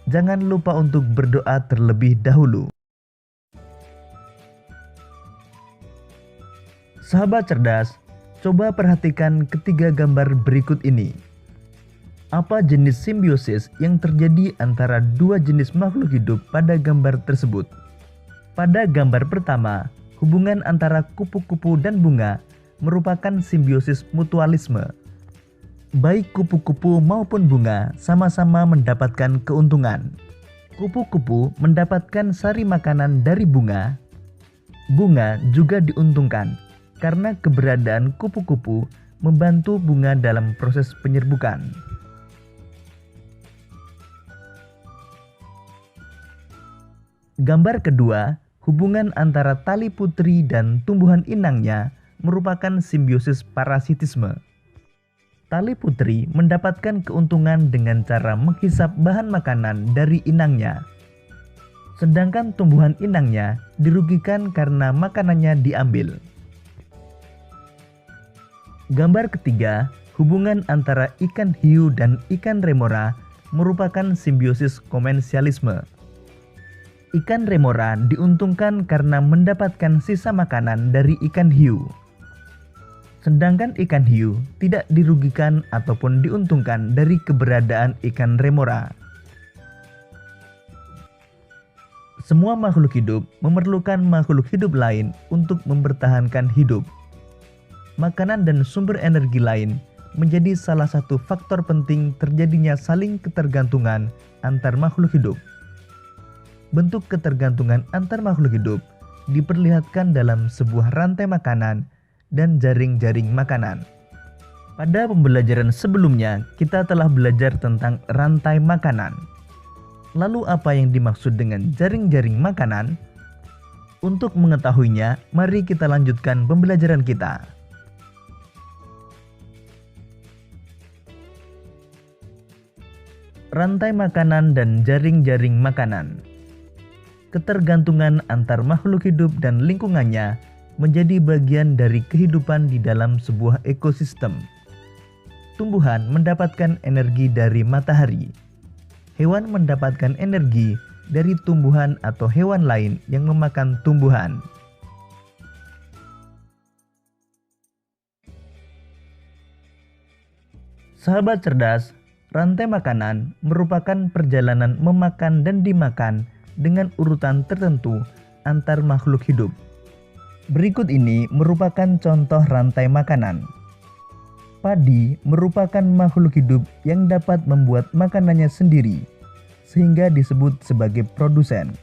jangan lupa untuk berdoa terlebih dahulu. Sahabat cerdas, coba perhatikan ketiga gambar berikut ini. Apa jenis simbiosis yang terjadi antara dua jenis makhluk hidup pada gambar tersebut? Pada gambar pertama, hubungan antara kupu-kupu dan bunga merupakan simbiosis mutualisme. Baik kupu-kupu maupun bunga sama-sama mendapatkan keuntungan. Kupu-kupu mendapatkan sari makanan dari bunga. Bunga juga diuntungkan karena keberadaan kupu-kupu membantu bunga dalam proses penyerbukan. Gambar kedua, hubungan antara tali putri dan tumbuhan inangnya merupakan simbiosis parasitisme. Tali putri mendapatkan keuntungan dengan cara menghisap bahan makanan dari inangnya. Sedangkan tumbuhan inangnya dirugikan karena makanannya diambil. Gambar ketiga, hubungan antara ikan hiu dan ikan remora merupakan simbiosis komensialisme. Ikan remora diuntungkan karena mendapatkan sisa makanan dari ikan hiu. Sedangkan ikan hiu tidak dirugikan ataupun diuntungkan dari keberadaan ikan remora. Semua makhluk hidup memerlukan makhluk hidup lain untuk mempertahankan hidup. Makanan dan sumber energi lain menjadi salah satu faktor penting terjadinya saling ketergantungan antar makhluk hidup. Bentuk ketergantungan antar makhluk hidup diperlihatkan dalam sebuah rantai makanan dan jaring-jaring makanan. Pada pembelajaran sebelumnya, kita telah belajar tentang rantai makanan. Lalu apa yang dimaksud dengan jaring-jaring makanan? Untuk mengetahuinya, mari kita lanjutkan pembelajaran kita. Rantai makanan dan jaring-jaring makanan. Ketergantungan antar makhluk hidup dan lingkungannya menjadi bagian dari kehidupan di dalam sebuah ekosistem. Tumbuhan mendapatkan energi dari matahari. Hewan mendapatkan energi dari tumbuhan atau hewan lain yang memakan tumbuhan. Sahabat cerdas, rantai makanan merupakan perjalanan memakan dan dimakan dengan urutan tertentu antar makhluk hidup. Berikut ini merupakan contoh rantai makanan. Padi merupakan makhluk hidup yang dapat membuat makanannya sendiri, sehingga disebut sebagai produsen.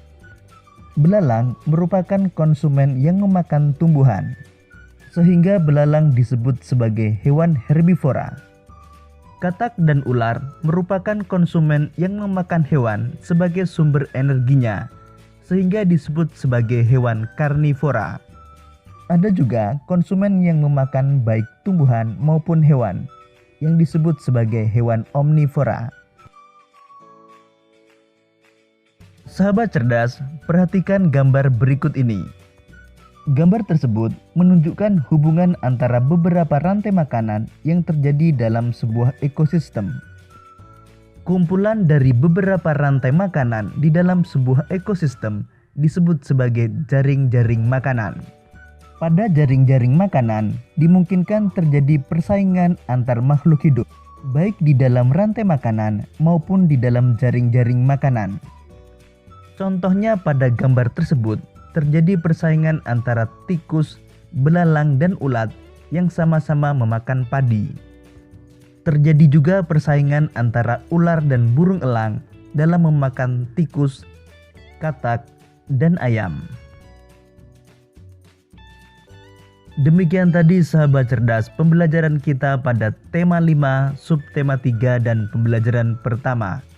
Belalang merupakan konsumen yang memakan tumbuhan, sehingga belalang disebut sebagai hewan herbivora. Katak dan ular merupakan konsumen yang memakan hewan sebagai sumber energinya, sehingga disebut sebagai hewan karnivora. Ada juga konsumen yang memakan baik tumbuhan maupun hewan, yang disebut sebagai hewan omnivora. Sahabat cerdas, perhatikan gambar berikut ini. Gambar tersebut menunjukkan hubungan antara beberapa rantai makanan yang terjadi dalam sebuah ekosistem. Kumpulan dari beberapa rantai makanan di dalam sebuah ekosistem disebut sebagai jaring-jaring makanan. Pada jaring-jaring makanan dimungkinkan terjadi persaingan antar makhluk hidup, baik di dalam rantai makanan maupun di dalam jaring-jaring makanan. Contohnya pada gambar tersebut, terjadi persaingan antara tikus, belalang, dan ulat yang sama-sama memakan padi. Terjadi juga persaingan antara ular dan burung elang dalam memakan tikus, katak, dan ayam. Demikian tadi sahabat cerdas pembelajaran kita pada tema 5, subtema 3, dan pembelajaran pertama.